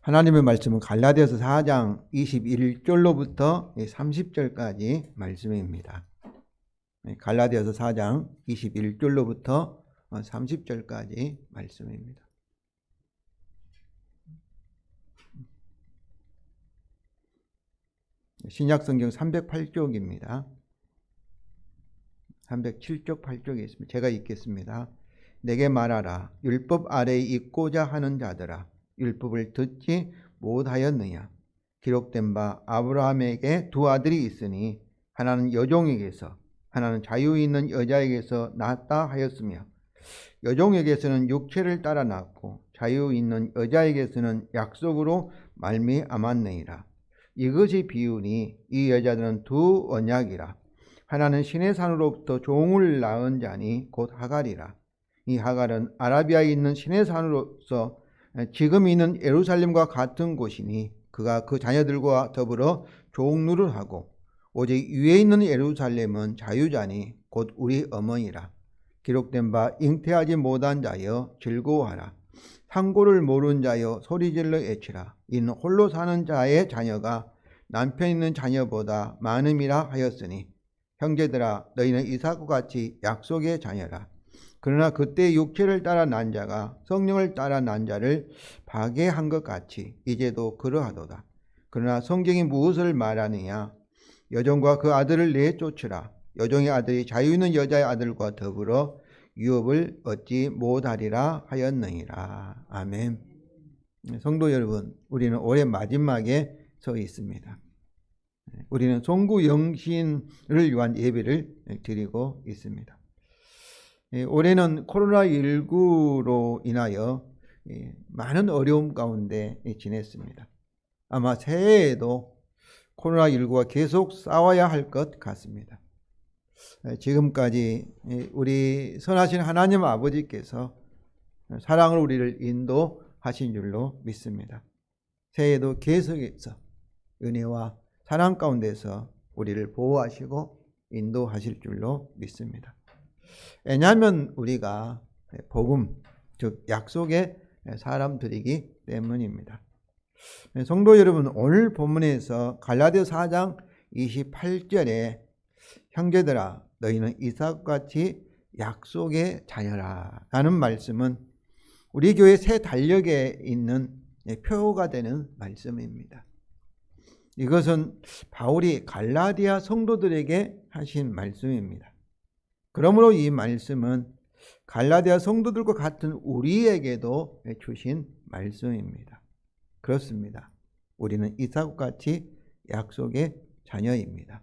하나님의 말씀은 갈라디아서 4장 21절로부터 30절까지 말씀입니다. 갈라디아서 4장 21절로부터 30절까지 말씀입니다. 신약성경 308쪽입니다. 307쪽 8쪽에 있습니다. 제가 읽겠습니다. 내게 말하라. 율법 아래에 있고자 하는 자들아, 율법을 듣지 못하였느냐? 기록된 바 아브라함에게 두 아들이 있으니 하나는 여종에게서 하나는 자유 있는 여자에게서 낳았다 하였으며, 여종에게서는 육체를 따라 낳고 자유 있는 여자에게서는 약속으로 말미암았느니라. 이것이 비유니 이 여자들은 두 언약이라. 하나는 신의 산으로부터 종을 낳은 자니 곧 하갈이라. 이 하갈은 아라비아에 있는 신의 산으로서 지금 있는 예루살렘과 같은 곳이니 그가 그 자녀들과 더불어 종노릇을 하고, 오직 위에 있는 예루살렘은 자유자니 곧 우리 어머니라. 기록된 바 잉태하지 못한 자여 즐거워하라. 상고를 모르는 자여 소리질러 외치라. 이는 홀로 사는 자의 자녀가 남편 있는 자녀보다 많음이라 하였으니, 형제들아 너희는 이삭과 같이 약속의 자녀라. 그러나 그때 육체를 따라 난 자가 성령을 따라 난 자를 파괴한 것 같이 이제도 그러하도다. 그러나 성경이 무엇을 말하느냐? 여종과 그 아들을 내쫓으라. 여종의 아들이 자유 있는 여자의 아들과 더불어 유업을 얻지 못하리라 하였느니라. 아멘. 성도 여러분, 우리는 올해 마지막에 서 있습니다. 우리는 송구 영신을 위한 예배를 드리고 있습니다. 올해는 코로나19로 인하여 많은 어려움 가운데 지냈습니다. 아마 새해에도 코로나19와 계속 싸워야 할 것 같습니다. 지금까지 우리 선하신 하나님 아버지께서 사랑을 우리를 인도하신 줄로 믿습니다. 새해에도 계속해서 은혜와 사랑 가운데서 우리를 보호하시고 인도하실 줄로 믿습니다. 왜냐하면 우리가 복음, 즉 약속의 사람들이기 때문입니다. 성도 여러분, 오늘 본문에서 갈라디아서 4장 28절에 형제들아 너희는 이삭같이 약속의 자녀라 라는 말씀은 우리 교회 새 달력에 있는 표가 되는 말씀입니다. 이것은 바울이 갈라디아 성도들에게 하신 말씀입니다. 그러므로 이 말씀은 갈라디아 성도들과 같은 우리에게도 주신 말씀입니다. 그렇습니다. 우리는 이삭같이 약속의 자녀입니다.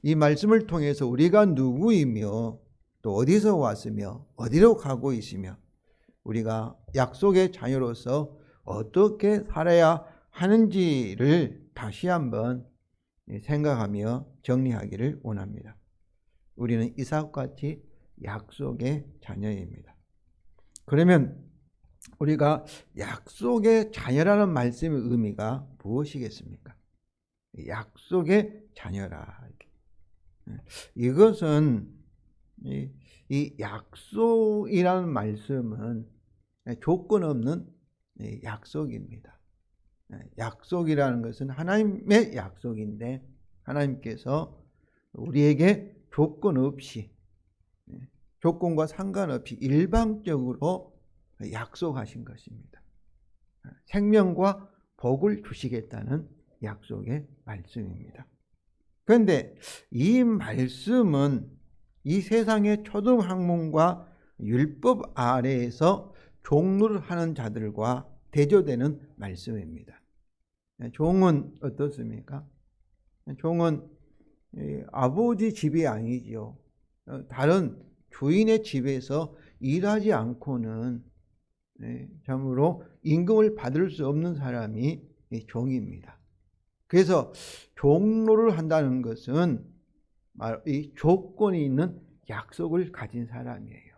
이 말씀을 통해서 우리가 누구이며 또 어디서 왔으며 어디로 가고 있으며 우리가 약속의 자녀로서 어떻게 살아야 하는지를 다시 한번 생각하며 정리하기를 원합니다. 우리는 이삭같이 약속의 자녀입니다. 그러면 우리가 약속의 자녀라는 말씀의 의미가 무엇이겠습니까? 약속의 자녀라. 이것은 이 약속이라는 말씀은 조건 없는 약속입니다. 약속이라는 것은 하나님의 약속인데 하나님께서 우리에게 조건 없이, 조건과 상관없이 일방적으로 약속하신 것입니다. 생명과 복을 주시겠다는 약속의 말씀입니다. 그런데 이 말씀은 이 세상의 초등학문과 율법 아래에서 종로를 하는 자들과 대조되는 말씀입니다. 종은 어떻습니까? 종은 아버지 집이 아니죠. 다른 주인의 집에서 일하지 않고는 참으로 임금을 받을 수 없는 사람이 종입니다. 그래서 종로를 한다는 것은 이 조건이 있는 약속을 가진 사람이에요.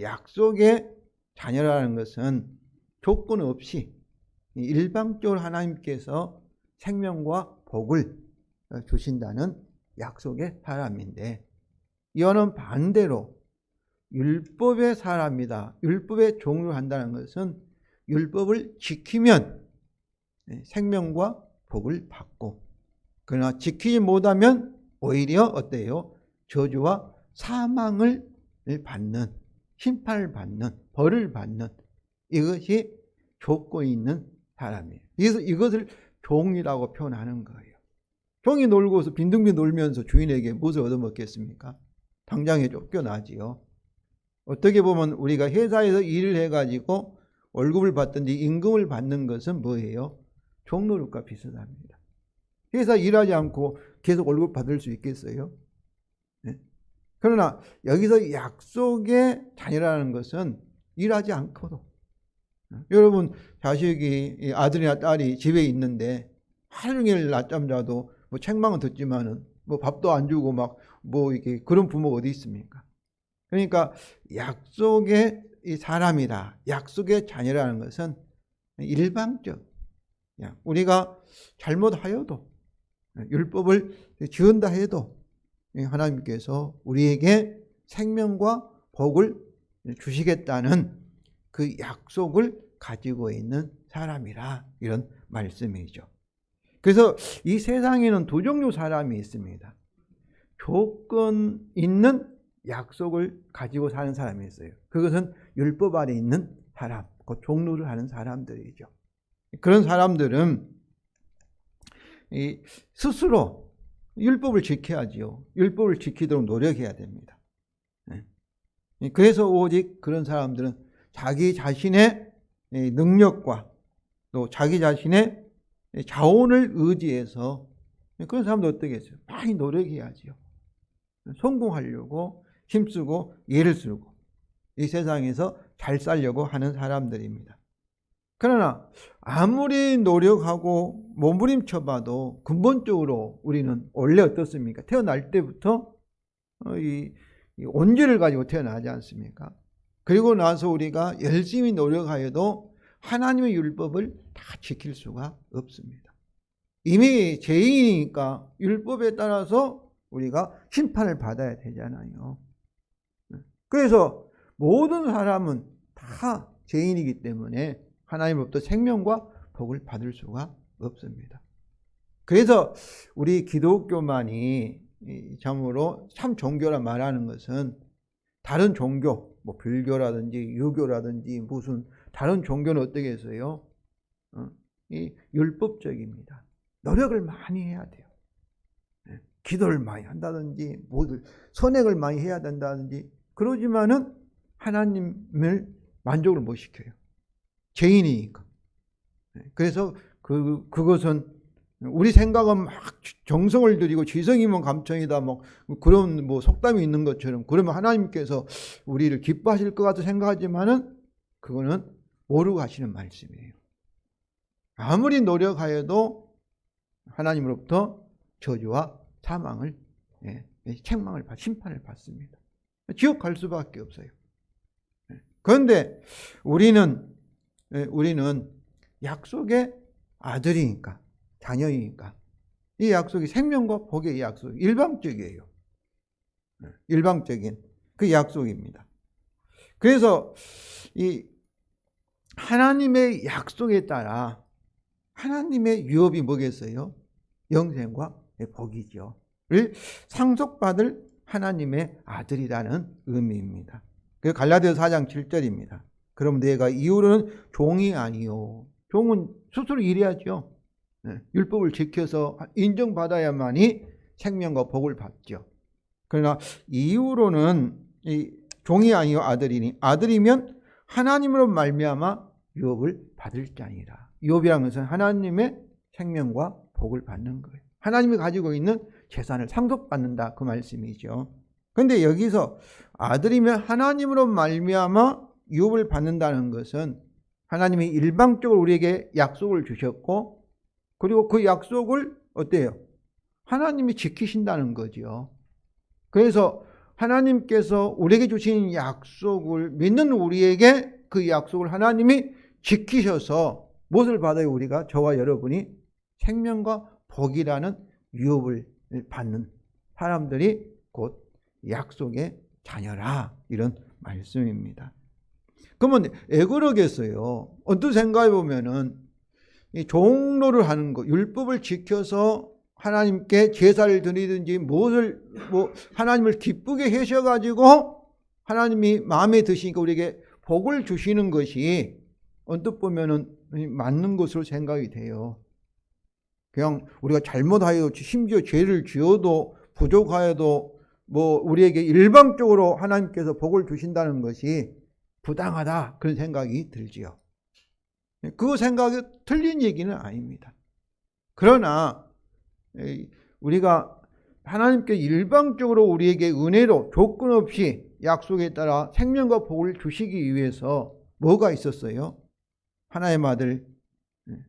약속의 자녀라는 것은 조건 없이 일방적으로 하나님께서 생명과 복을 주신다는 약속의 사람인데, 이와는 반대로 율법의 사람이다. 율법의 종로를 한다는 것은 율법을 지키면 생명과 복을 받고, 그러나 지키지 못하면 오히려 어때요? 저주와 사망을 받는, 심판을 받는, 벌을 받는, 이것이 조건이 있는 사람이에요. 그래서 이것을 종이라고 표현하는 거예요. 종이 놀고서 빈둥빈 놀면서 주인에게 무엇을 얻어먹겠습니까? 당장에 쫓겨나지요. 어떻게 보면 우리가 회사에서 일을 해가지고 월급을 받든지 임금을 받는 것은 뭐예요? 종노릇과 비슷합니다. 회사 일하지 않고 계속 월급 받을 수 있겠어요? 네? 그러나 여기서 약속의 자녀라는 것은 일하지 않고도, 여러분 자식이 아들이나 딸이 집에 있는데 하루 종일 낮잠 자도 뭐 책망은 듣지만은 뭐 밥도 안 주고 막 뭐 이게 그런 부모가 어디 있습니까? 그러니까 약속의 이 사람이다, 약속의 자녀라는 것은 일방적, 우리가 잘못하여도, 율법을 지은다 해도 하나님께서 우리에게 생명과 복을 주시겠다는 그 약속을 가지고 있는 사람이라, 이런 말씀이죠. 그래서 이 세상에는 두 종류 사람이 있습니다. 조건 있는 약속을 가지고 사는 사람이 있어요. 그것은 율법 아래 있는 사람, 그 종로를 하는 사람들이죠. 그런 사람들은 스스로 율법을 지켜야지요. 율법을 지키도록 노력해야 됩니다. 그래서 오직 그런 사람들은 자기 자신의 능력과 또 자기 자신의 자원을 의지해서, 그런 사람들 어떻게 했어요? 많이 노력해야지요. 성공하려고 힘쓰고 애를 쓰고 이 세상에서 잘 살려고 하는 사람들입니다. 그러나 아무리 노력하고 몸부림쳐봐도 근본적으로 우리는 원래 어떻습니까? 태어날 때부터 이 온죄를 가지고 태어나지 않습니까? 그리고 나서 우리가 열심히 노력하여도 하나님의 율법을 다 지킬 수가 없습니다. 이미 죄인이니까 율법에 따라서 우리가 심판을 받아야 되잖아요. 그래서 모든 사람은 다 죄인이기 때문에 하나님으로부터 생명과 복을 받을 수가 없습니다. 그래서 우리 기독교만이 참으로 참 종교라 말하는 것은, 다른 종교, 뭐 불교라든지 유교라든지 무슨 다른 종교는 어떻게 해서요? 이 율법적입니다. 노력을 많이 해야 돼요. 기도를 많이 한다든지 모두 선행을 많이 해야 된다든지, 그러지만은 하나님을 만족을 못 시켜요. 죄인이니까. 그래서 그것은 우리 생각은 막 정성을 들이고 지성이면 감청이다, 뭐 그런 뭐 속담이 있는 것처럼, 그러면 하나님께서 우리를 기뻐하실 것 같아 생각하지만은 그거는 모르고 하시는 말씀이에요. 아무리 노력하여도 하나님으로부터 저주와 사망을, 책망을 심판을 받습니다. 지옥 갈 수밖에 없어요. 그런데 우리는 약속의 아들이니까, 자녀이니까 이 약속이 생명과 복의 약속, 일방적이에요. 일방적인 그 약속입니다. 그래서 이 하나님의 약속에 따라 하나님의 유업이 뭐겠어요? 영생과 복이죠. 를 상속받을 하나님의 아들이라는 의미입니다. 그 갈라디아서 4장 7절입니다. 그럼 내가 이후로는 종이 아니요. 종은 스스로 일해야죠. 율법을 지켜서 인정받아야만이 생명과 복을 받죠. 그러나 이후로는 이 종이 아니요 아들이니, 아들이면 하나님으로 말미암아 유업을 받을 자니라. 유업이라는 것은 하나님의 생명과 복을 받는 거예요. 하나님이 가지고 있는 재산을 상속받는다, 그 말씀이죠. 그런데 여기서 아들이면 하나님으로 말미암아 유업을 받는다는 것은 하나님이 일방적으로 우리에게 약속을 주셨고, 그리고 그 약속을 어때요? 하나님이 지키신다는 거죠. 그래서 하나님께서 우리에게 주신 약속을 믿는 우리에게 그 약속을 하나님이 지키셔서 무엇을 받아요? 우리가, 저와 여러분이 생명과 복이라는 유업을 받는 사람들이 곧 약속의 자녀라, 이런 말씀입니다. 그러면 왜 그러겠어요? 언뜻 생각해 보면은 이 종로를 하는 것, 율법을 지켜서 하나님께 제사를 드리든지 무엇을 하나님을 기쁘게 하셔가지고 하나님이 마음에 드시니까 우리에게 복을 주시는 것이 언뜻 보면은 맞는 것으로 생각이 돼요. 그냥 우리가 잘못하여도 심지어 죄를 지어도 부족하여도 우리에게 일방적으로 하나님께서 복을 주신다는 것이 부당하다 그런 생각이 들지요. 그 생각이 틀린 얘기는 아닙니다. 그러나 우리가 하나님께 일방적으로 우리에게 은혜로 조건 없이 약속에 따라 생명과 복을 주시기 위해서 뭐가 있었어요? 하나님의 아들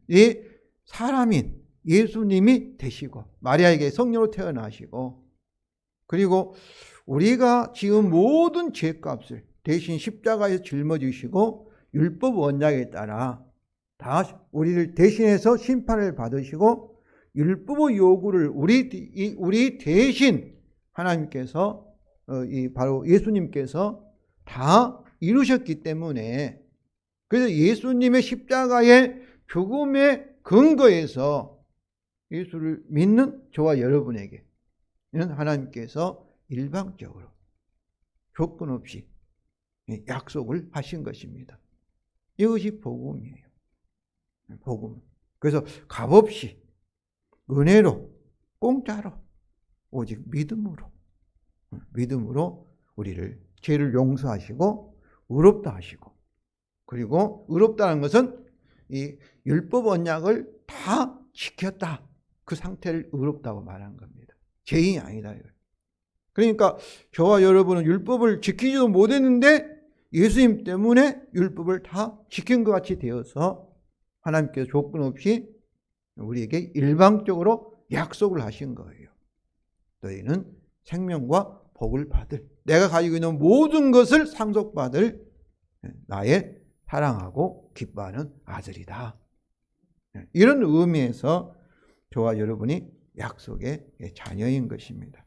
이 사람인 예수님이 되시고 마리아에게 성령으로 태어나시고 그리고 우리가 지은 모든 죄값을 대신 십자가에서 짊어지시고 율법 원칙에 따라 다 우리를 대신해서 심판을 받으시고 율법의 요구를 우리 대신 하나님께서 바로 예수님께서 다 이루셨기 때문에 그래서 예수님의 십자가의 죽음의 근거에서 예수를 믿는 저와 여러분에게 이는 하나님께서 일방적으로 조건 없이 약속을 하신 것입니다. 이것이 복음이에요. 복음. 그래서 값없이 은혜로 공짜로 오직 믿음으로 우리를 죄를 용서하시고 의롭다 하시고 그리고 의롭다는 것은 이 율법 언약을 다 지켰다. 그 상태를 의롭다고 말한 겁니다. 죄인이 아니다. 그러니까 저와 여러분은 율법을 지키지도 못했는데 예수님 때문에 율법을 다 지킨 것 같이 되어서 하나님께서 조건 없이 우리에게 일방적으로 약속을 하신 거예요. 너희는 생명과 복을 받을 내가 가지고 있는 모든 것을 상속받을 나의 사랑하고 기뻐하는 아들이다. 이런 의미에서 저와 여러분이 약속의 자녀인 것입니다.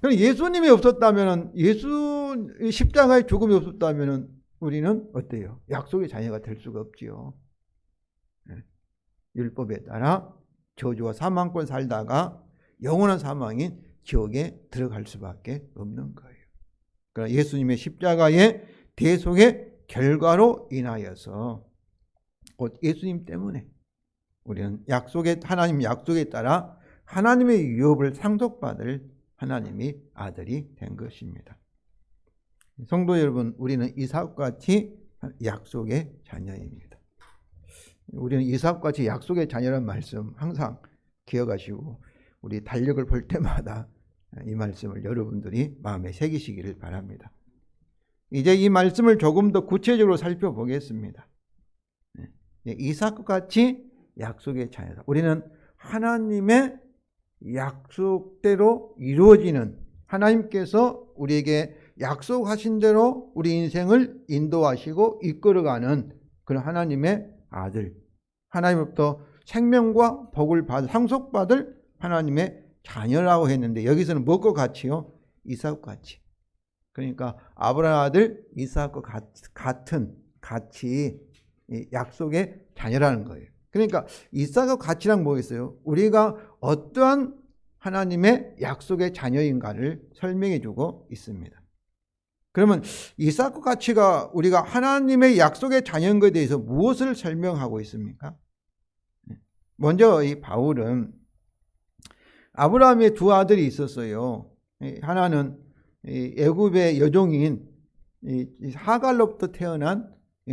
예수님이 없었다면 예수 십자가의 죽음이 없었다면 우리는 어때요? 약속의 자녀가 될 수가 없지요. 율법에 따라 저주와 사망권 살다가 영원한 사망인 지옥에 들어갈 수밖에 없는 거예요. 그러나 예수님의 십자가의 대속의 결과로 인하여서 곧 예수님 때문에 우리는 하나님 약속에 따라 하나님의 유업을 상속받을 하나님의 아들이 된 것입니다. 성도 여러분, 우리는 이삭같이 약속의 자녀입니다. 우리는 이삭같이 약속의 자녀라는 말씀 항상 기억하시고 우리 달력을 볼 때마다 이 말씀을 여러분들이 마음에 새기시기를 바랍니다. 이제 이 말씀을 조금 더 구체적으로 살펴보겠습니다. 이삭같이 약속의 자녀다. 우리는 하나님의 약속대로 이루어지는 하나님께서 우리에게 약속하신 대로 우리 인생을 인도하시고 이끌어가는 그런 하나님의 아들, 하나님으로부터 생명과 복을 상속받을 하나님의 자녀라고 했는데 여기서는 무엇과 같이요? 이삭과 같이. 그러니까 아브라함 아들 이삭과 같이 약속의 자녀라는 거예요. 그러니까 이삭과 같이란 뭐겠어요? 우리가 어떠한 하나님의 약속의 자녀인가를 설명해 주고 있습니다. 그러면 이삭과 같이가 우리가 하나님의 약속의 자녀인 것에 대해서 무엇을 설명하고 있습니까? 먼저 이 바울은 아브라함의 두 아들이 있었어요. 하나는 애굽의 여종인 하갈로부터 태어난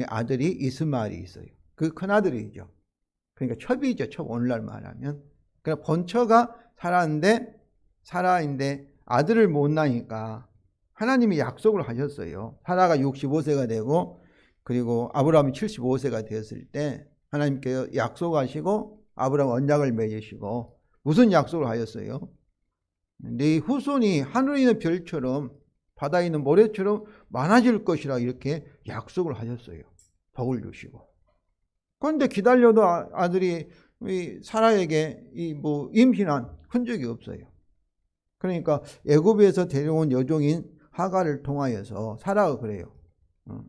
아들이 이스마엘이 있어요. 그 큰아들이죠. 그러니까 첩이죠. 첩 오늘날 말하면. 그러니까 본처가 사라인데 아들을 못 낳으니까 하나님이 약속을 하셨어요. 사라가 65세가 되고 그리고 아브라함이 75세가 되었을 때 하나님께서 약속하시고 아브라함 언약을 맺으시고 무슨 약속을 하셨어요? 네 후손이 하늘에 있는 별처럼 바다에 있는 모래처럼 많아질 것이라 이렇게 약속을 하셨어요. 복을 주시고. 그런데 기다려도 아들이 사라에게 임신한 흔적이 없어요. 그러니까 애굽에서 데려온 여종인 하갈을 통하여서 사라가 그래요.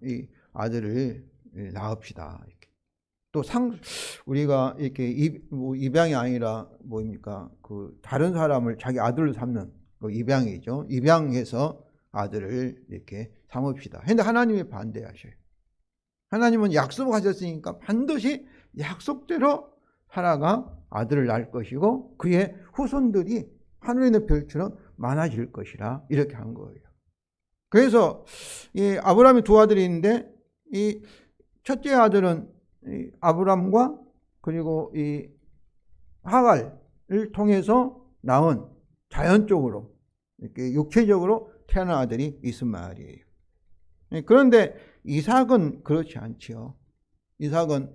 이 아들을 낳읍시다. 이렇게. 또 우리가 이렇게 입양이 아니라 뭡니까? 그 다른 사람을 자기 아들로 삼는 그 입양이죠. 입양해서 아들을 이렇게 삼읍시다. 근데 하나님이 반대하셔요. 하나님은 약속하셨으니까 반드시 약속대로 사라가 아들을 낳을 것이고 그의 후손들이 하늘에 있는 별처럼 많아질 것이라 이렇게 한 거예요. 그래서 이 아브라함이 두 아들이 있는데 이 첫째 아들은 이 아브람과 그리고 이 하갈을 통해서 낳은 자연적으로 이렇게 육체적으로 태어난 아들이 이스마엘이에요. 그런데 이삭은 그렇지 않지요. 이삭은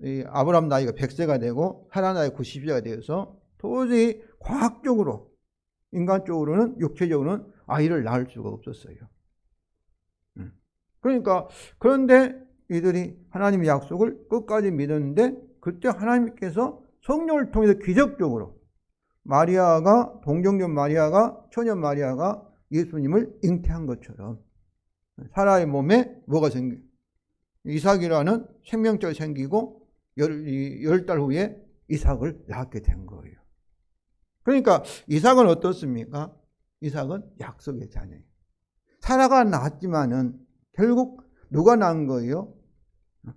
이 아브람 나이가 100세가 되고 하라 나이 90세가 되어서 도저히 과학적으로 인간적으로는 육체적으로는 아이를 낳을 수가 없었어요. 그러니까 그런데 이들이 하나님의 약속을 끝까지 믿었는데 그때 하나님께서 성령을 통해서 기적적으로 마리아가 동정녀 마리아가 처녀 마리아가 예수님을 잉태한 것처럼 사라의 몸에 뭐가 생겨? 이삭이라는 생명체가 생기고 10달 후에 이삭을 낳게 된 거예요. 그러니까 이삭은 어떻습니까? 이삭은 약속의 자녀예요. 사라가 낳았지만은 결국 누가 낳은 거예요?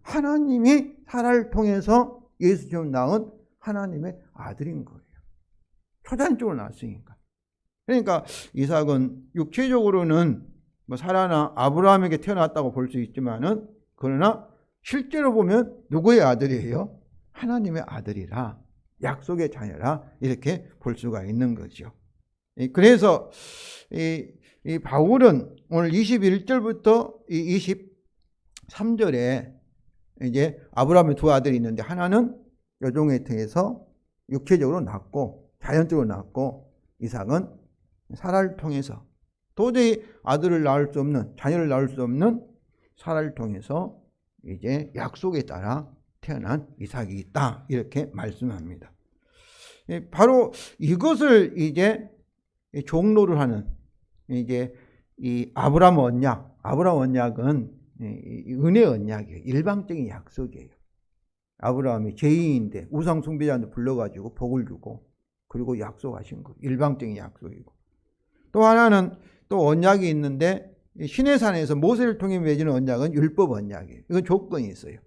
하나님이 사라를 통해서 예수님을 낳은 하나님의 아들인 거예요. 초자연적으로 낳았으니까. 그러니까 이삭은 육체적으로는 뭐 사라나 아브라함에게 태어났다고 볼 수 있지만은 그러나 실제로 보면 누구의 아들이에요? 하나님의 아들이라 약속의 자녀라 이렇게 볼 수가 있는 거죠. 그래서 이 바울은 오늘 21절부터 23절에 이제 아브라함의 두 아들이 있는데 하나는 여종의 태에서 육체적으로 낳고 자연적으로 낳고 이삭은 사라를 통해서 도저히 아들을 낳을 수 없는 자녀를 낳을 수 없는 사라를 통해서 이제 약속에 따라 태어난 이삭이 있다 이렇게 말씀합니다. 바로 이것을 이제 종로를 하는 이제 이 아브라함 언약은 은혜 언약이에요. 일방적인 약속이에요. 아브라함이 죄인인데 우상 숭배자한테 불러가지고 복을 주고 그리고 약속하신 거 일방적인 약속이고 또 하나는 또 언약이 있는데 시내산에서 모세를 통해 맺은 언약은 율법 언약이에요. 이건 조건이 있어요.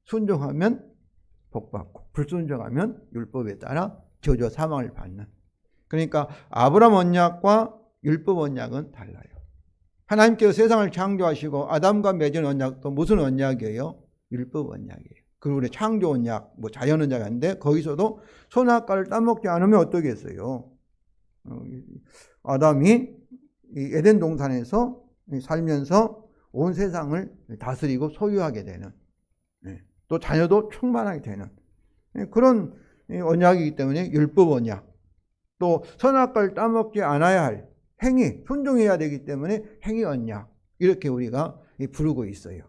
순종하면 복받고 불순종하면 율법에 따라 저주와 사망을 받는. 그러니까 아브라함 언약과 율법 언약은 달라요. 하나님께서 세상을 창조하시고 아담과 맺은 언약도 무슨 언약이에요? 율법 언약이에요. 그리고 우리 창조 언약, 뭐 자연 언약인데 거기서도 선악과를 따먹지 않으면 어떠겠어요? 아담이 이 에덴 동산에서 살면서 온 세상을 다스리고 소유하게 되는 또 자녀도 충만하게 되는 그런 언약이기 때문에 율법 언약 또 선악과를 따먹지 않아야 할 행위, 순종해야 되기 때문에 행위 언약 이렇게 우리가 부르고 있어요.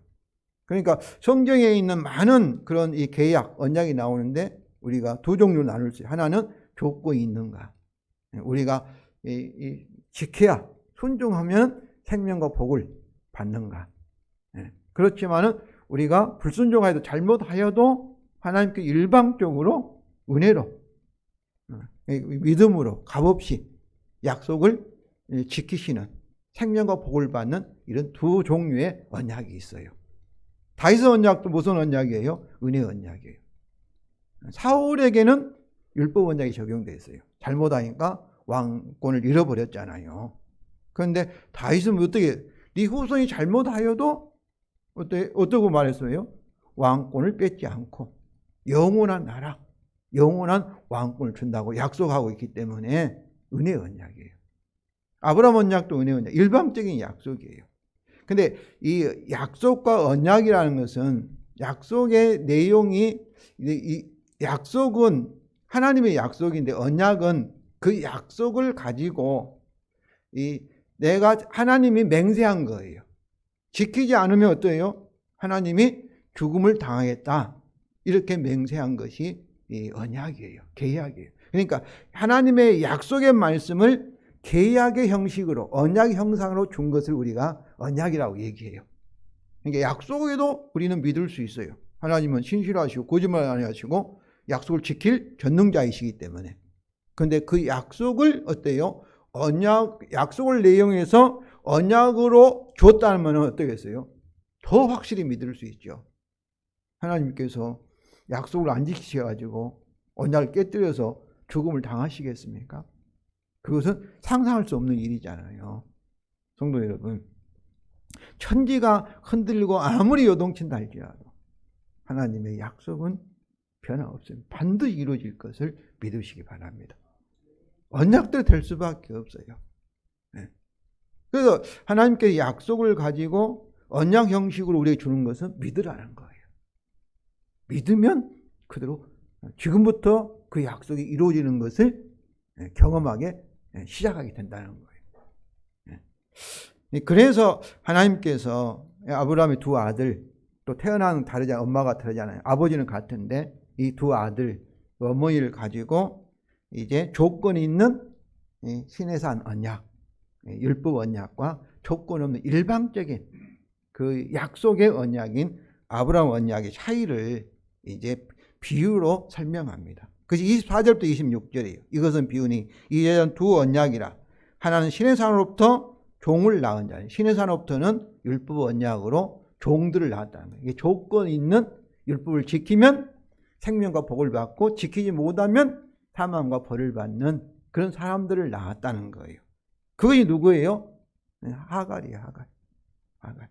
그러니까 성경에 있는 많은 그런 이 계약, 언약이 나오는데 우리가 두 종류로 나눌 수 있어요. 하나는 조건이 있는가. 우리가 지켜야 순종하면 생명과 복을 받는가. 그렇지만은 우리가 불순종하여도 잘못하여도 하나님께 일방적으로 은혜로 믿음으로 값없이 약속을 지키시는 생명과 복을 받는 이런 두 종류의 언약이 있어요. 다윗의 언약도 무슨 언약이에요? 은혜 언약이에요. 사울에게는 율법 언약이 적용되어 있어요. 잘못하니까 왕권을 잃어버렸잖아요. 그런데 다윗은 어떻게 네 후손이 잘못하여도 어떻게 말했어요? 왕권을 뺏지 않고 영원한 나라, 영원한 왕권을 준다고 약속하고 있기 때문에 은혜 언약이에요. 아브라함 언약도 은혜 언약, 일방적인 약속이에요. 근데 이 약속과 언약이라는 것은 약속의 내용이 이 약속은 하나님의 약속인데 언약은 그 약속을 가지고 내가 하나님이 맹세한 거예요. 지키지 않으면 어때요? 하나님이 죽음을 당하겠다. 이렇게 맹세한 것이 이 언약이에요. 계약이에요. 그러니까 하나님의 약속의 말씀을 계약의 형식으로 언약의 형상으로 준 것을 우리가 언약이라고 얘기해요. 그러니까 약속에도 우리는 믿을 수 있어요. 하나님은 신실하시고 거짓말 안 하시고 약속을 지킬 전능자이시기 때문에. 그런데 그 약속을 어때요? 약속을 내용해서 언약으로 줬다면 어떻겠어요? 더 확실히 믿을 수 있죠. 하나님께서 약속을 안 지키셔가지고 언약을 깨뜨려서 죽음을 당하시겠습니까? 그것은 상상할 수 없는 일이잖아요. 성도 여러분, 천지가 흔들리고 아무리 요동친다 할지라도 하나님의 약속은 변함없습니다. 반드시 이루어질 것을 믿으시기 바랍니다. 언약대로 될 수밖에 없어요. 네. 그래서 하나님께 약속을 가지고 언약 형식으로 우리에게 주는 것은 믿으라는 거예요. 믿으면 그대로 지금부터 그 약속이 이루어지는 것을 경험하게 시작하게 된다는 거예요. 그래서 하나님께서 아브라함의 두 아들, 또 태어나는 다르잖아요. 엄마가 다르잖아요. 아버지는 같은데 이 두 아들, 어머니를 가지고 이제 조건이 있는 시내산 언약, 율법 언약과 조건 없는 일방적인 그 약속의 언약인 아브라함 언약의 차이를 이제 비유로 설명합니다. 그것이 24절부터 26절이에요. 이것은 비유니 이제는 두 언약이라. 하나는 시내산으로부터 종을 낳은 자예요. 시내산으로부터는 율법 언약으로 종들을 낳았다는 거예요. 이게 조건 있는 율법을 지키면 생명과 복을 받고 지키지 못하면 사망과 벌을 받는 그런 사람들을 낳았다는 거예요. 그것이 누구예요? 하갈이에요. 하갈.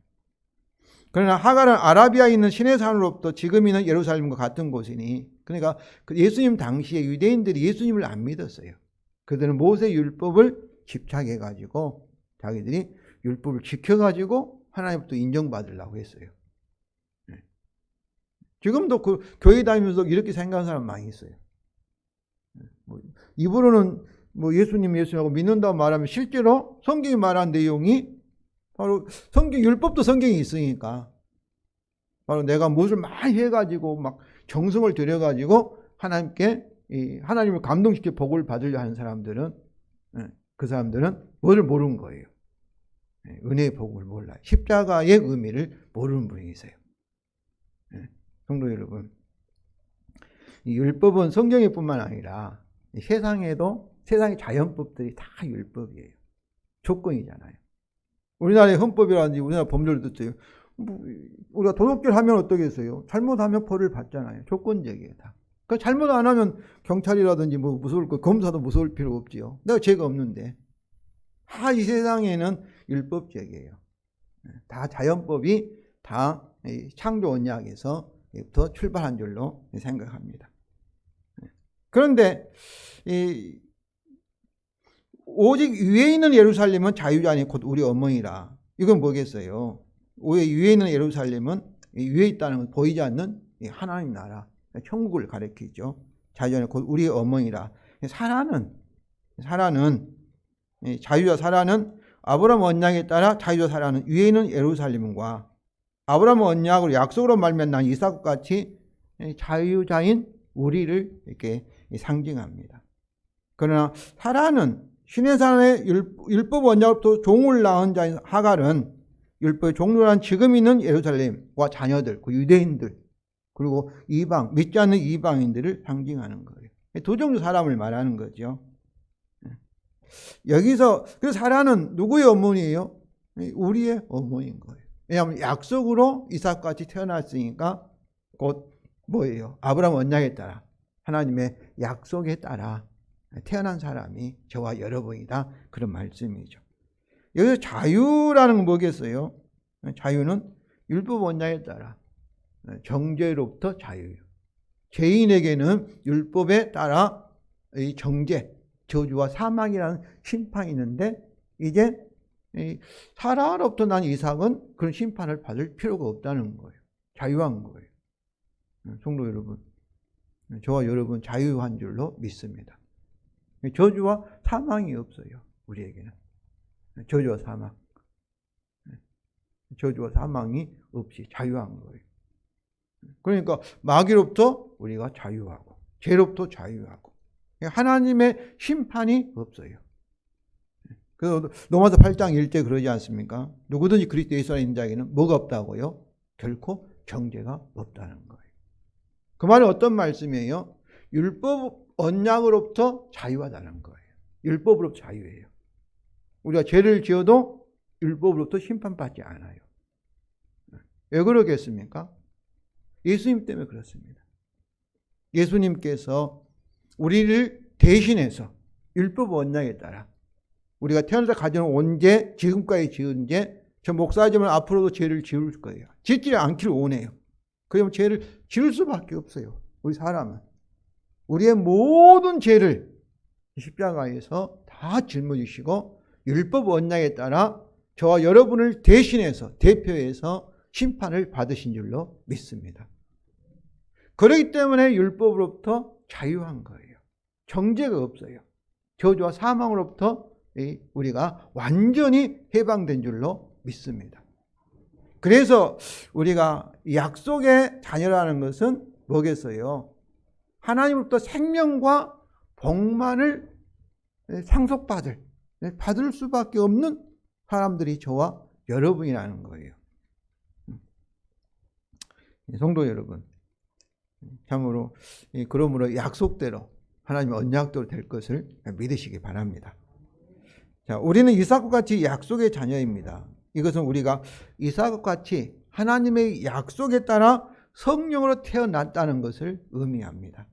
그러나 하갈은 아라비아에 있는 시내산으로부터 지금 있는 예루살렘과 같은 곳이니, 그러니까 예수님 당시에 유대인들이 예수님을 안 믿었어요. 그들은 모세 율법을 집착해가지고 자기들이 율법을 지켜가지고 하나님부터 인정받으려고 했어요. 지금도 그 교회 다니면서 이렇게 생각하는 사람 많이 있어요. 입으로는 예수님하고 믿는다고 말하면 실제로 성경이 말한 내용이 바로 성경, 율법도 성경이 있으니까 바로 내가 무엇을 많이 해가지고 막 정성을 들여가지고 하나님을 감동시켜 복을 받으려 하는 사람들은, 그 사람들은 뭐를 모르는 거예요. 은혜의 복을 몰라요. 십자가의 의미를 모르는 분이세요. 성도 여러분, 이 율법은 성경일 뿐만 아니라 세상의 자연법들이 다 율법이에요. 조건이잖아요. 우리나라의 헌법이라든지 우리나라 법률도 있어요. 우리가 도덕질 하면 어떠겠어요? 잘못하면 벌을 받잖아요. 조건적이에요, 다. 그러니까 잘못 안 하면 경찰이라든지 무서울 거, 검사도 무서울 필요 없지요. 내가 죄가 없는데. 이 세상에는 율법적이에요. 다 자연법이 다 창조 언약에서부터 출발한 줄로 생각합니다. 그런데 오직 위에 있는 예루살렘은 자유자니 곧 우리 어머니라. 이건 뭐겠어요? 위에 있는 예루살렘은 위에 있다는 건 보이지 않는 하나님 나라, 천국을 가리키죠. 자유자니 곧 우리 어머니라. 자유자 사라는 아브라함 언약에 따라 자유자 사라는 위에 있는 예루살렘과 아브라함 언약으로 약속으로 말미암은 이삭과 같이 자유자인 우리를 이렇게 상징합니다. 그러나 사라는 시내산의 율법 언약으로부터 종을 낳은 자인 하갈은 율법의 종료란 지금 있는 예루살렘과 자녀들, 그 유대인들, 그리고 믿지 않는 이방인들을 상징하는 거예요. 두 종류 사람을 말하는 거죠. 여기서 그 사라는 누구의 어머니예요? 우리의 어머니인 거예요. 왜냐하면 약속으로 이삭같이 태어났으니까 곧 뭐예요? 아브라함 언약에 따라, 하나님의 약속에 따라 태어난 사람이 저와 여러분이다, 그런 말씀이죠. 여기서 자유라는 건 뭐겠어요? 자유는 율법 언약에 따라 정죄로부터 자유예요. 죄인에게는 율법에 따라 이 정죄, 저주와 사망이라는 심판이 있는데, 이제 사라로부터 난 이삭은 그런 심판을 받을 필요가 없다는 거예요. 자유한 거예요. 성도 여러분, 저와 여러분 자유한 줄로 믿습니다. 저주와 사망이 없어요. 우리에게는 저주와 사망이 없이 자유한 거예요. 그러니까 마귀로부터 우리가 자유하고 죄로부터 자유하고 하나님의 심판이 없어요. 그래서 로마서 8장 1절 그러지 않습니까? 누구든지 그리스도 예수 안에 있는 자에게는 뭐가 없다고요? 결코 정죄가 없다는 거예요. 그 말은 어떤 말씀이에요? 율법 언약으로부터 자유하다는 거예요. 율법으로부터 자유예요. 우리가 죄를 지어도 율법으로부터 심판받지 않아요. 왜 그러겠습니까? 예수님 때문에 그렇습니다. 예수님께서 우리를 대신해서 율법 언약에 따라 우리가 태어나서 가진 온 죄, 지금까지 지은 죄, 저 목사지만 앞으로도 죄를 지을 거예요. 짓지 않기를 원해요. 그러면 죄를 지을 수밖에 없어요. 우리 사람은. 우리의 모든 죄를 십자가에서 다 짊어지시고 율법 언약에 따라 저와 여러분을 대신해서 대표해서 심판을 받으신 줄로 믿습니다. 그렇기 때문에 율법으로부터 자유한 거예요. 정죄가 없어요. 저주와 사망으로부터 우리가 완전히 해방된 줄로 믿습니다. 그래서 우리가 약속의 자녀라는 것은 뭐겠어요? 하나님으로부터 생명과 복만을 받을 수밖에 없는 사람들이 저와 여러분이라는 거예요. 성도 여러분, 참으로 그러므로 약속대로 하나님의 언약대로 될 것을 믿으시기 바랍니다. 자, 우리는 이삭과 같이 약속의 자녀입니다. 이것은 우리가 이삭과 같이 하나님의 약속에 따라 성령으로 태어났다는 것을 의미합니다.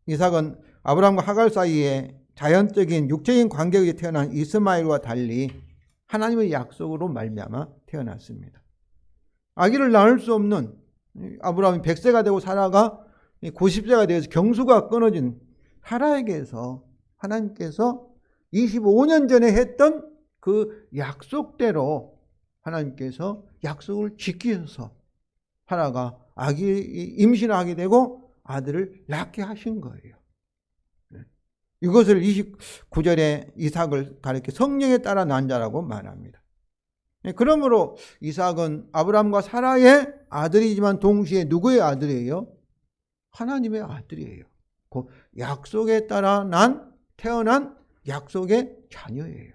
이삭은 아브라함과 하갈 사이에 자연적인 육체적인 관계에 태어난 이스마엘과 달리 하나님의 약속으로 말미암아 태어났습니다. 아기를 낳을 수 없는 아브라함이 100세가 되고 사라가 90세가 되어서 경수가 끊어진 사라에게서 하나님께서 25년 전에 했던 그 약속대로 하나님께서 약속을 지키셔서 사라가 임신을 하게 되고 아들을 낳게 하신 거예요. 이것을 29절에 이삭을 가리켜 성령에 따라 난 자라고 말합니다. 그러므로 이삭은 아브라함과 사라의 아들이지만 동시에 누구의 아들이에요? 하나님의 아들이에요. 그 약속에 따라 태어난 약속의 자녀예요.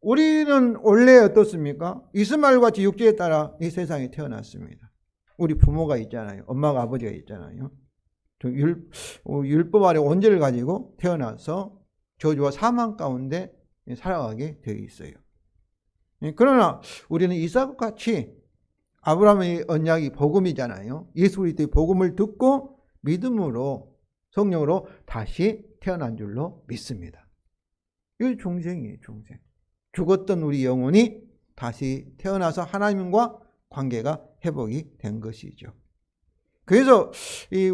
우리는 원래 어떻습니까? 이스마엘과 같이 육체에 따라 이 세상에 태어났습니다. 우리 부모가 있잖아요. 엄마가 아버지가 있잖아요. 율법 아래 원죄를 가지고 태어나서 저주와 사망 가운데 살아가게 되어 있어요. 그러나 우리는 이삭과 같이 아브라함의 언약이 복음이잖아요. 예수 그리스도의 복음을 듣고 믿음으로 성령으로 다시 태어난 줄로 믿습니다. 이게 중생이에요, 중생. 죽었던 우리 영혼이 다시 태어나서 하나님과 관계가 회복이 된 것이죠. 그래서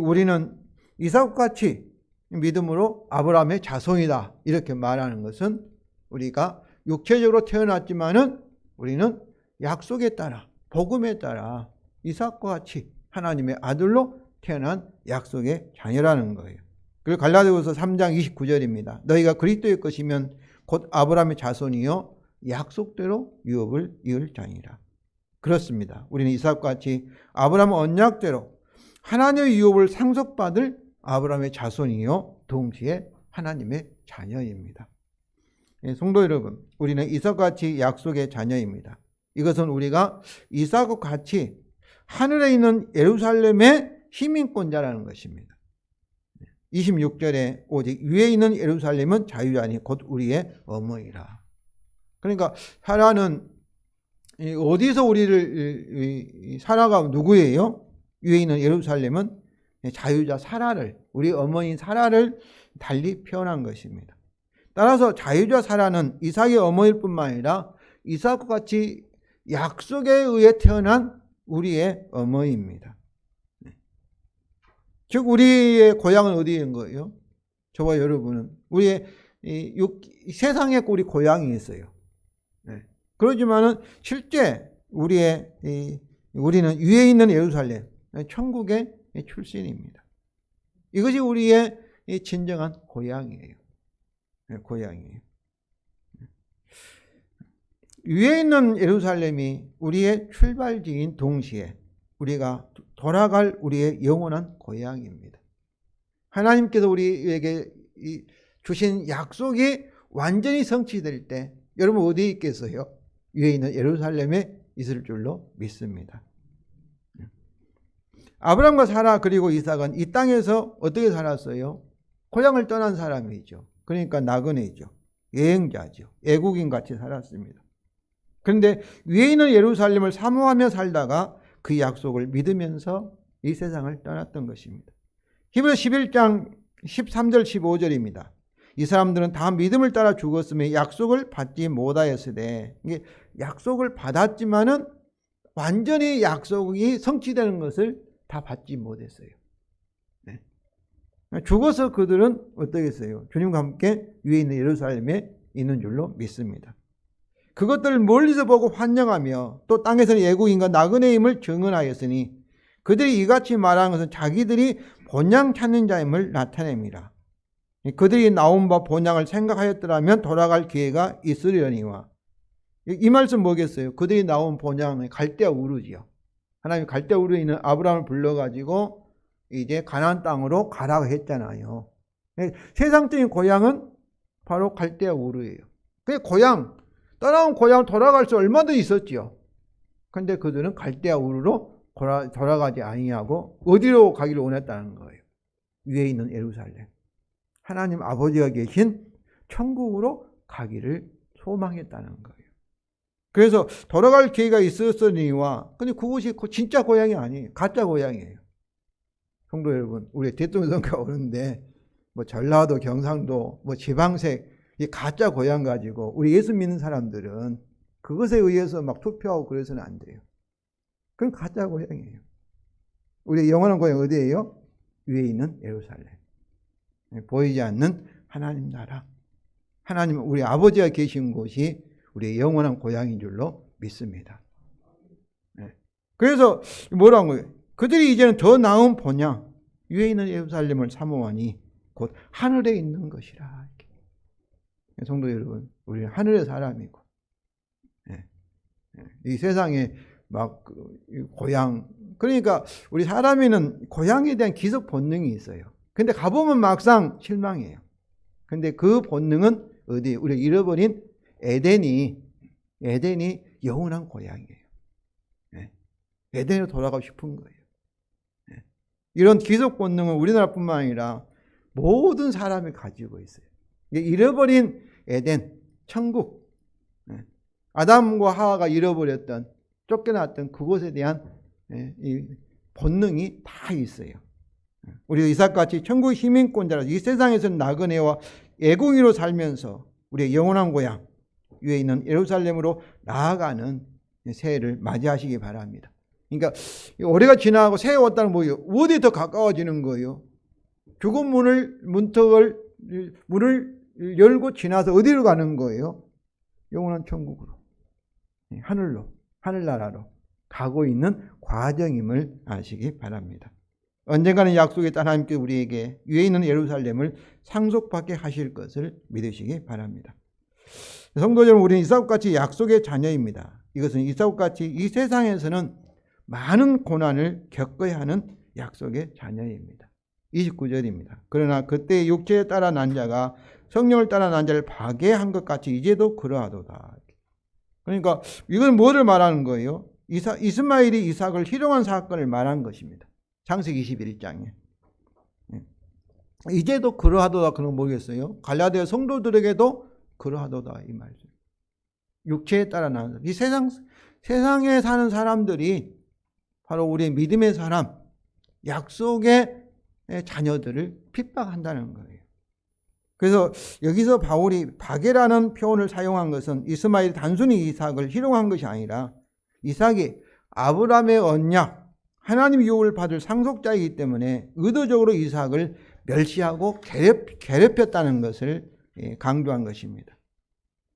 우리는 이삭과 같이 믿음으로 아브라함의 자손이다 이렇게 말하는 것은 우리가 육체적으로 태어났지만은 우리는 약속에 따라 복음에 따라 이삭과 같이 하나님의 아들로 태어난 약속의 자녀라는 거예요. 그리고 갈라디아서 3장 29절입니다. 너희가 그리스도의 것이면 곧 아브라함의 자손이요 약속대로 유업을 이을 자니라. 그렇습니다. 우리는 이삭과 같이 아브라함 언약대로 하나님의 유업을 상속받을 아브라함의 자손이요 동시에 하나님의 자녀입니다. 성도 여러분, 우리는 이삭과 같이 약속의 자녀입니다. 이것은 우리가 이삭과 같이 하늘에 있는 예루살렘의 시민권자라는 것입니다. 26절에 오직 위에 있는 예루살렘은 자유자니 곧 우리의 어머니라. 그러니까 사라는 어디서 우리를 사라가 누구예요? 위에 있는 예루살렘은 자유자 사라를 우리 어머니 사라를 달리 표현한 것입니다. 따라서 자유자 사라는 이삭의 어머니일 뿐만 아니라 이삭과 같이 약속에 의해 태어난 우리의 어머니입니다. 즉 우리의 고향은 어디인 거예요? 저와 여러분은 우리의 세상에 우리 고향이 있어요. 그러지만은 실제 우리는 위에 있는 예루살렘, 천국의 출신입니다. 이것이 우리의 진정한 고향이에요. 고향이에요. 위에 있는 예루살렘이 우리의 출발지인 동시에 우리가 돌아갈 우리의 영원한 고향입니다. 하나님께서 우리에게 주신 약속이 완전히 성취될 때 여러분 어디에 있겠어요? 위에 있는 예루살렘에 있을 줄로 믿습니다. 아브라함과 사라 그리고 이삭은 이 땅에서 어떻게 살았어요? 고향을 떠난 사람이죠. 그러니까 나그네죠. 여행자죠. 애국인 같이 살았습니다. 그런데 위에 있는 예루살렘을 사모하며 살다가 그 약속을 믿으면서 이 세상을 떠났던 것입니다. 히브리서 11장 13절 15절입니다. 이 사람들은 다 믿음을 따라 죽었으며 약속을 받지 못하였으되, 이게 약속을 받았지만은 완전히 약속이 성취되는 것을 다 받지 못했어요. 네. 죽어서 그들은 어떻게 했어요? 주님과 함께 위에 있는 예루살렘에 있는 줄로 믿습니다. 그것들을 멀리서 보고 환영하며 또 땅에서는 애국인과 나그네임을 증언하였으니 그들이 이같이 말하는 것은 자기들이 본향 찾는 자임을 나타냅니다. 그들이 나온 바 본향을 생각하였더라면 돌아갈 기회가 있으려니와. 이 말씀 뭐겠어요? 그들이 나온 본향은 갈대아 우르지요. 하나님이 갈대아 우르에 있는 아브라함을 불러가지고 이제 가나안 땅으로 가라고 했잖아요. 세상적인 고향은 바로 갈대아 우르예요. 그 고향, 떠나온 고향 돌아갈 수 얼마든지 있었지요. 그런데 그들은 갈대아 우르로 돌아가지 아니하고 어디로 가기를 원했다는 거예요? 위에 있는 예루살렘. 하나님 아버지가 계신 천국으로 가기를 소망했다는 거예요. 그래서 돌아갈 기회가 있었으니와, 근데 그곳이 진짜 고향이 아니에요. 가짜 고향이에요. 성도 여러분, 우리 대통령 선거가 오는데 뭐 전라도, 경상도, 뭐 지방색 이 가짜 고향 가지고 우리 예수 믿는 사람들은 그것에 의해서 막 투표하고 그래서는 안 돼요. 그건 가짜 고향이에요. 우리 영원한 고향 어디예요? 위에 있는 예루살렘. 보이지 않는 하나님 나라. 하나님 우리 아버지가 계신 곳이 우리의 영원한 고향인 줄로 믿습니다. 그래서 뭐라는 거예요? 그들이 이제는 더 나은 본향, 위에 있는 예루살렘을 사모하니 곧 하늘에 있는 것이라. 성도 여러분, 우리는 하늘의 사람이고, 이 세상에 막 고향, 그러니까 우리 사람에는 고향에 대한 기속 본능이 있어요. 근데 가보면 막상 실망해요. 근데 그 본능은 어디? 우리가 잃어버린 에덴이 영원한 고향이에요. 에덴으로 돌아가고 싶은 거예요. 이런 기속 본능은 우리나라뿐만 아니라 모든 사람이 가지고 있어요. 잃어버린 에덴, 천국, 아담과 하와가 잃어버렸던, 쫓겨났던 그곳에 대한 이 본능이 다 있어요. 우리 이삭같이 천국 시민권자라서 이 세상에서는 나그네와 애국인으로 살면서 우리의 영원한 고향 위에 있는 예루살렘으로 나아가는 새해를 맞이하시기 바랍니다. 그러니까 올해가 지나고 새해 왔다는 뭐예요? 어디 더 가까워지는 거예요? 죽은 문을 열고 지나서 어디로 가는 거예요? 영원한 천국으로, 하늘로, 하늘나라로 가고 있는 과정임을 아시기 바랍니다. 언젠가는 약속에 따라 하나님께 우리에게 위에 있는 예루살렘을 상속받게 하실 것을 믿으시기 바랍니다. 성도 여러분, 우리는 이삭같이 약속의 자녀입니다. 이것은 이삭같이 이 세상에서는 많은 고난을 겪어야 하는 약속의 자녀입니다. 29절입니다. 그러나 그때 육체에 따라 난 자가 성령을 따라 난 자를 파괴한 것 같이 이제도 그러하도다. 그러니까 이건 뭐를 말하는 거예요? 이스마엘이 이삭을 희롱한 사건을 말한 것입니다. 창세기 21장에. 이제도 그러하도다. 그런 거 뭐겠어요? 갈라디아 성도들에게도 그러하도다. 이 말이죠. 육체에 따라 나는 사람. 이 세상에 사는 사람들이 바로 우리의 믿음의 사람, 약속의 자녀들을 핍박한다는 거예요. 그래서 여기서 바울이 파괴라는 표현을 사용한 것은 이스마엘이 단순히 이삭을 희롱한 것이 아니라 이삭이 아브라함의 언약, 하나님 유업을 받을 상속자이기 때문에 의도적으로 이삭을 멸시하고 괴롭혔다는 것을 강조한 것입니다.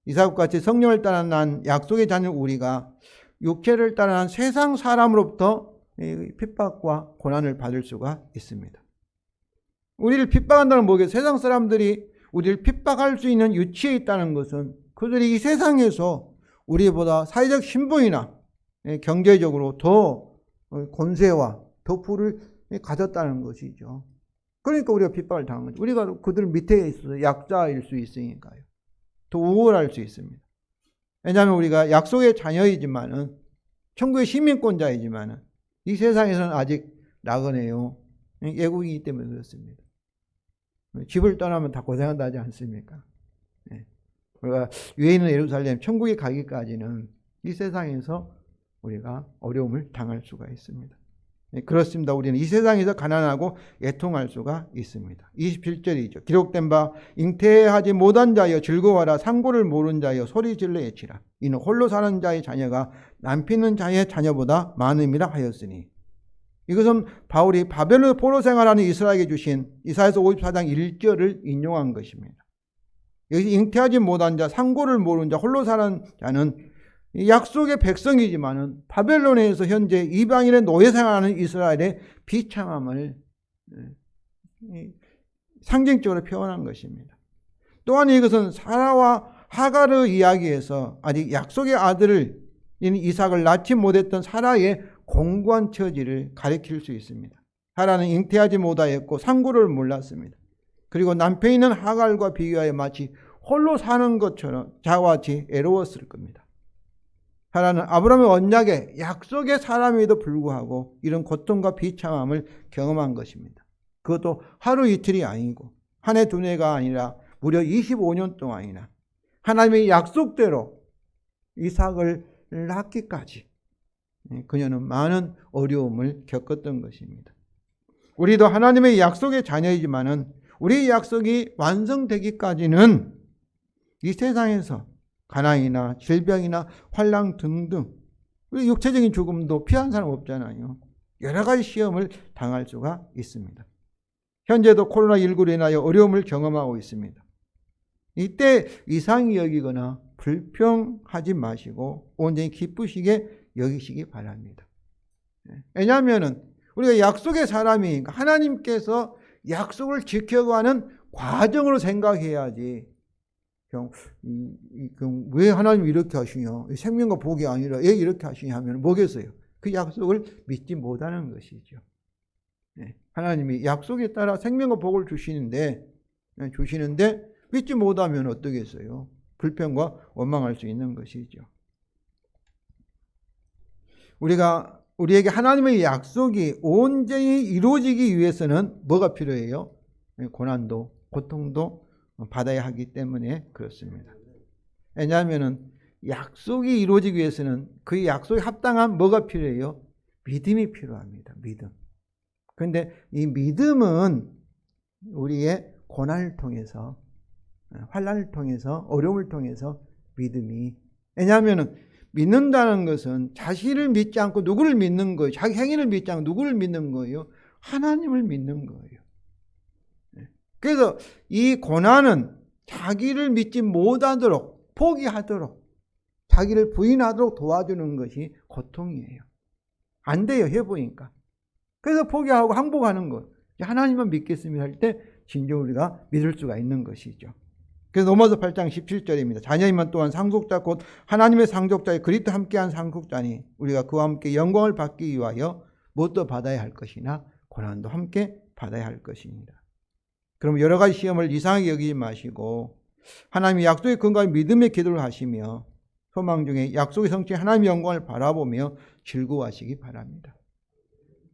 이삭같이 성령을 따라 난 약속의 자녀 우리가 육체를 따라 난 세상 사람으로부터 핍박과 고난을 받을 수가 있습니다. 우리를 핍박한다는 뭐겠어요? 세상 사람들이 우리를 핍박할 수 있는 위치에 있다는 것은 그들이 이 세상에서 우리보다 사회적 신분이나 경제적으로 더 권세와 더 부를 가졌다는 것이죠. 그러니까 우리가 핍박을 당한 거죠. 우리가 그들 밑에 있어서 약자일 수 있으니까요. 더 우월할 수 있습니다. 왜냐하면 우리가 약속의 자녀이지만은 천국의 시민권자이지만 이 세상에서는 아직 나그네요. 외국이기 때문에 그렇습니다. 집을 떠나면 다 고생한다 하지 않습니까? 우리가 유해인은 예루살렘 천국에 가기까지는 이 세상에서 우리가 어려움을 당할 수가 있습니다. 그렇습니다. 우리는 이 세상에서 가난하고 애통할 수가 있습니다. 27절이죠. 기록된 바 잉태하지 못한 자여 즐거워하라. 상고를 모른 자여 소리 질러 외치라. 이는 홀로 사는 자의 자녀가 남편 있는 자의 자녀보다 많음이라 하였으니. 이것은 바울이 바벨론 포로 생활하는 이스라엘에게 주신 이사야서 54장 1절을 인용한 것입니다. 여기서 잉태하지 못한 자, 상고를 모른 자, 홀로 사는 자는 약속의 백성이지만은 바벨론에서 현재 이방인의 노예 생활하는 이스라엘의 비참함을 상징적으로 표현한 것입니다. 또한 이것은 사라와 하가르 이야기에서 아직 약속의 아들을 이삭을 낳지 못했던 사라의 공고한 처지를 가리킬 수 있습니다. 사라는 잉태하지 못하였고 상고를 몰랐습니다. 그리고 남편이 있는 하갈과 비교하여 마치 홀로 사는 것처럼 자와 같이 애로웠을 겁니다. 사라는 아브라함의 언약의 약속의 사람에도 불구하고 이런 고통과 비참함을 경험한 것입니다. 그것도 하루 이틀이 아니고 한 해 두 해가 아니라 무려 25년 동안이나 하나님의 약속대로 이삭을 낳기까지 그녀는 많은 어려움을 겪었던 것입니다. 우리도 하나님의 약속의 자녀이지만은 우리의 약속이 완성되기까지는 이 세상에서 가난이나 질병이나 환난 등등 우리 육체적인 죽음도 피한 사람 없잖아요. 여러 가지 시험을 당할 수가 있습니다. 현재도 코로나19로 인하여 어려움을 경험하고 있습니다. 이때 이상히 여기거나 불평하지 마시고 온전히 기쁘시게 여기시기 바랍니다. 왜냐하면 우리가 약속의 사람이니까 하나님께서 약속을 지켜가는 과정으로 생각해야지 왜 하나님 이렇게 하시냐, 생명과 복이 아니라 왜 이렇게 하시냐 하면 뭐겠어요? 그 약속을 믿지 못하는 것이죠. 하나님이 약속에 따라 생명과 복을 주시는데 믿지 못하면 어떠겠어요? 불평과 원망할 수 있는 것이죠. 우리에게 하나님의 약속이 온전히 이루어지기 위해서는 뭐가 필요해요? 고난도, 고통도 받아야 하기 때문에 그렇습니다. 왜냐하면 약속이 이루어지기 위해서는 그 약속에 합당한 뭐가 필요해요? 믿음이 필요합니다. 믿음. 그런데 이 믿음은 우리의 고난을 통해서, 환난을 통해서, 어려움을 통해서 믿음이, 왜냐하면 믿는다는 것은 자신을 믿지 않고 누구를 믿는 거예요? 자기 행위를 믿지 않고 누구를 믿는 거예요? 하나님을 믿는 거예요. 그래서 이 고난은 자기를 믿지 못하도록, 포기하도록, 자기를 부인하도록 도와주는 것이 고통이에요. 안 돼요, 해보니까. 그래서 포기하고 항복하는 것. 하나님만 믿겠습니다 할 때 진정 우리가 믿을 수가 있는 것이죠. 그래서 로마서 8장 17절입니다. 자녀이면 또한 상속자 곧 하나님의 상속자의 그리스도 함께한 상속자니 우리가 그와 함께 영광을 받기 위하여 무엇도 받아야 할 것이나 고난도 함께 받아야 할 것입니다. 그럼 여러 가지 시험을 이상하게 여기지 마시고 하나님의 약속의 근거에 믿음의 기도를 하시며 소망 중에 약속의 성취 하나님의 영광을 바라보며 즐거워하시기 바랍니다.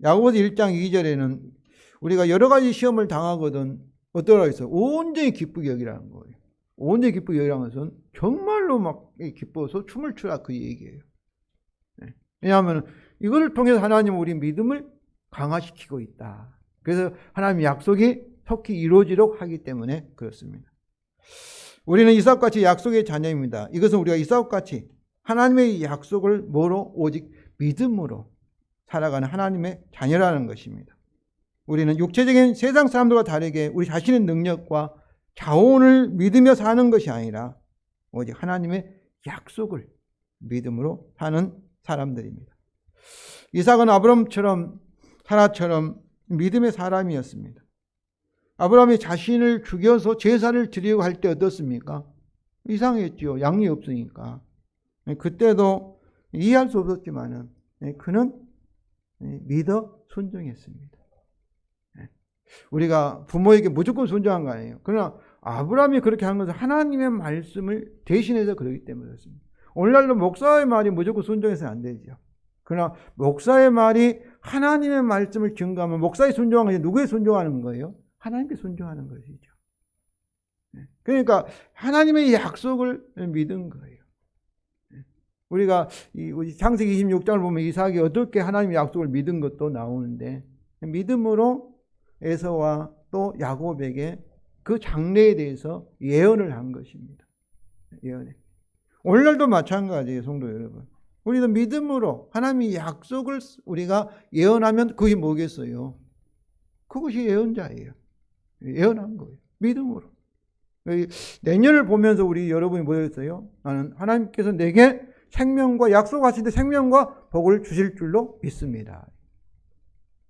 야고보서 1장 2절에는 우리가 여러 가지 시험을 당하거든 어떠라고 했어요? 온전히 기쁘게 여기라는 거예요. 온전히 기쁘게 여기라는 것은 정말로 막 기뻐서 춤을 추라 그 얘기예요. 왜냐하면 이걸 통해서 하나님은 우리 믿음을 강화시키고 있다. 그래서 하나님의 약속이 속히 이루어지도록 하기 때문에 그렇습니다. 우리는 이삭같이 약속의 자녀입니다. 이것은 우리가 이삭같이 하나님의 약속을 뭐로? 오직 믿음으로 살아가는 하나님의 자녀라는 것입니다. 우리는 육체적인 세상 사람들과 다르게 우리 자신의 능력과 자원을 믿으며 사는 것이 아니라 오직 하나님의 약속을 믿음으로 사는 사람들입니다. 이삭은 아브라함처럼 사라처럼 믿음의 사람이었습니다. 아브라함이 자신을 죽여서 제사를 드리려고 할 때 어떻습니까? 이상했죠. 양이 없으니까. 그때도 이해할 수 없었지만은 그는 믿어 순종했습니다. 우리가 부모에게 무조건 순종한 거 아니에요. 그러나 아브라함이 그렇게 한 것은 하나님의 말씀을 대신해서 그러기 때문에 그렇습니다. 오늘날도 목사의 말이 무조건 순종해서는 안 되죠. 그러나 목사의 말이 하나님의 말씀을 증거하면 목사의 순종하는 것이 누구에 순종하는 거예요? 하나님께 순종하는 것이죠. 그러니까 하나님의 약속을 믿은 거예요. 우리가 우리 창세기 26장을 보면 이삭이 어떻게 하나님의 약속을 믿은 것도 나오는데 믿음으로 에서와 또 야곱에게 그 장래에 대해서 예언을 한 것입니다. 예언에. 오늘날도 마찬가지예요, 성도 여러분. 우리도 믿음으로 하나님의 약속을 우리가 예언하면 그게 뭐겠어요? 그것이 예언자예요. 예언한 거예요. 믿음으로. 내년을 보면서 우리 여러분이 뭐였어요? 나는 하나님께서 내게 생명과 약속하신 생명과 복을 주실 줄로 믿습니다.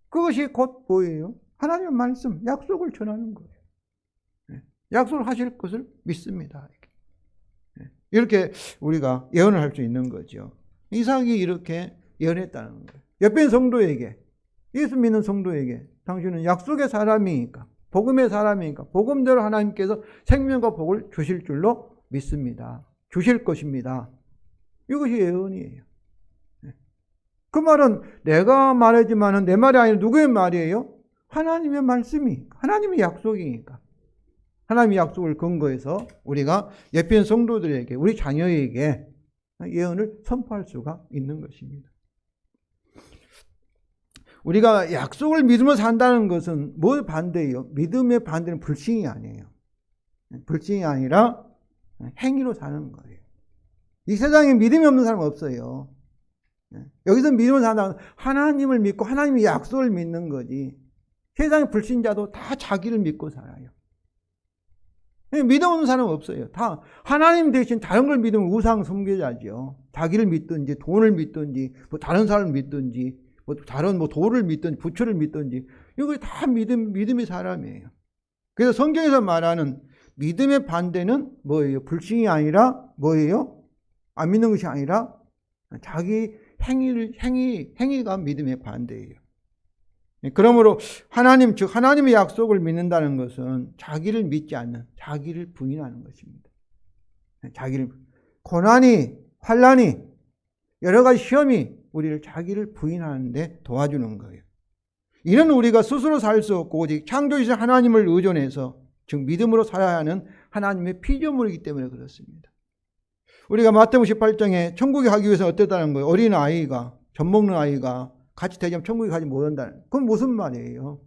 그것이 곧 뭐예요? 하나님의 말씀, 약속을 전하는 거예요. 약속을 하실 것을 믿습니다. 이렇게 우리가 예언을 할 수 있는 거죠. 이삭이 이렇게 예언했다는 거예요. 옆에 있는 성도에게, 예수 믿는 성도에게 당신은 약속의 사람이니까, 복음의 사람이니까 복음대로 하나님께서 생명과 복을 주실 줄로 믿습니다. 주실 것입니다. 이것이 예언이에요. 그 말은 내가 말하지만은 내 말이 아니라 누구의 말이에요? 하나님의 말씀이, 하나님의 약속이니까. 하나님의 약속을 근거해서 우리가 옆에 있는 성도들에게, 우리 자녀에게 예언을 선포할 수가 있는 것입니다. 우리가 약속을 믿으며 산다는 것은 뭘 반대예요? 믿음의 반대는 불신이 아니에요. 불신이 아니라 행위로 사는 거예요. 이 세상에 믿음이 없는 사람은 없어요. 여기서 믿음을 산다는 하나님을 믿고 하나님의 약속을 믿는 거지. 세상의 불신자도 다 자기를 믿고 살아요. 믿음 없는 사람은 없어요. 다 하나님 대신 다른 걸 믿으면 우상 숭배자죠. 자기를 믿든지 돈을 믿든지 뭐 다른 사람을 믿든지 뭐 다른 뭐 돌을 믿든지 부처를 믿든지 이거 다 믿음의 사람이에요. 그래서 성경에서 말하는 믿음의 반대는 뭐예요? 불신이 아니라 뭐예요? 안 믿는 것이 아니라 자기 행위가 믿음의 반대예요. 그러므로 하나님, 즉 하나님의 약속을 믿는다는 것은 자기를 믿지 않는, 자기를 부인하는 것입니다. 자기를, 고난이, 환난이, 여러 가지 시험이 우리를 자기를 부인하는데 도와주는 거예요. 이는 우리가 스스로 살 수 없고 오직 창조주신 하나님을 의존해서, 즉 믿음으로 살아야 하는 하나님의 피조물이기 때문에 그렇습니다. 우리가 마태복음 18장에 천국에 가기 위해서 어땠다는 거예요? 어린 아이가, 젖 먹는 아이가 같이 대지면 천국에 가지 못한다는. 그건 무슨 말이에요?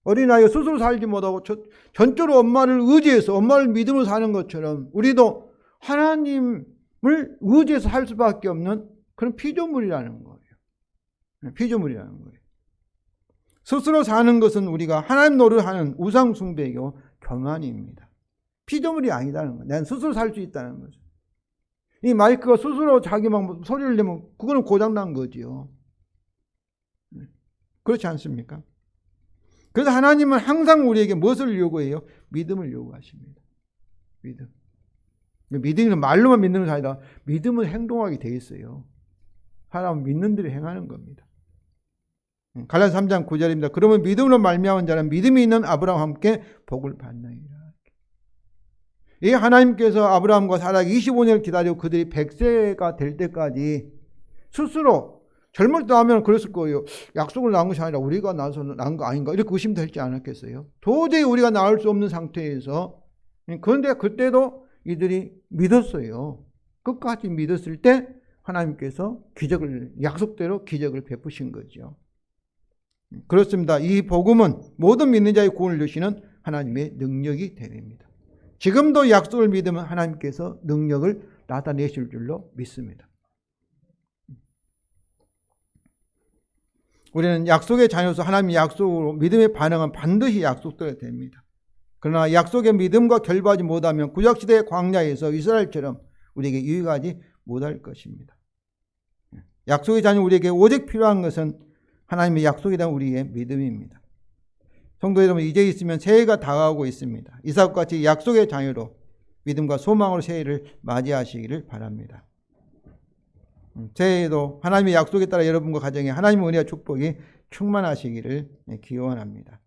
어린아이가 스스로 살지 못하고 전적으로 엄마를 의지해서 엄마를 믿음으로 사는 것처럼 우리도 하나님을 의지해서 살 수밖에 없는 그런 피조물이라는 거예요. 피조물이라는 거예요. 스스로 사는 것은 우리가 하나님 노릇하는 우상 숭배이고 교만입니다. 피조물이 아니다는 거예요. 난 스스로 살 수 있다는 거죠. 이 마이크가 스스로 자기 막 소리를 내면 그거는 고장난 거지요. 그렇지 않습니까? 그래서 하나님은 항상 우리에게 무엇을 요구해요? 믿음을 요구하십니다. 믿음. 믿음은 말로만 믿는 것이 아니라 믿음은 행동하게 돼 있어요. 사람은 믿는 대로 행하는 겁니다. 갈라디아서 3장 9절입니다. 그러면 믿음으로 말미암은 자는 믿음이 있는 아브라함과 함께 복을 받느니라. 이 하나님께서 아브라함과 사라에게 25년을 기다리고 그들이 100세가 될 때까지 스스로 젊을 때 하면 그랬을 거예요. 약속을 낳은 것이 아니라 우리가 낳아서 낳은 거 아닌가 이렇게 의심되지 않았겠어요? 도저히 우리가 낳을 수 없는 상태에서, 그런데 그때도 이들이 믿었어요. 끝까지 믿었을 때 하나님께서 기적을, 약속대로 기적을 베푸신 거죠. 그렇습니다. 이 복음은 모든 믿는 자의 구원을 주시는 하나님의 능력이 됩니다. 지금도 약속을 믿으면 하나님께서 능력을 나타내실 줄로 믿습니다. 우리는 약속의 자녀로서 하나님의 약속으로 믿음에 반응하면 반드시 약속대로 됩니다. 그러나 약속의 믿음과 결부하지 못하면 구약시대의 광야에서 이스라엘처럼 우리에게 유익하지 못할 것입니다. 약속의 자녀 우리에게 오직 필요한 것은 하나님의 약속에 대한 우리의 믿음입니다. 성도 여러분, 이제 있으면 새해가 다가오고 있습니다. 이삭같이 약속의 자녀로 믿음과 소망으로 새해를 맞이하시기를 바랍니다. 새해에도 하나님의 약속에 따라 여러분과 가정에 하나님의 은혜와 축복이 충만하시기를 기원합니다.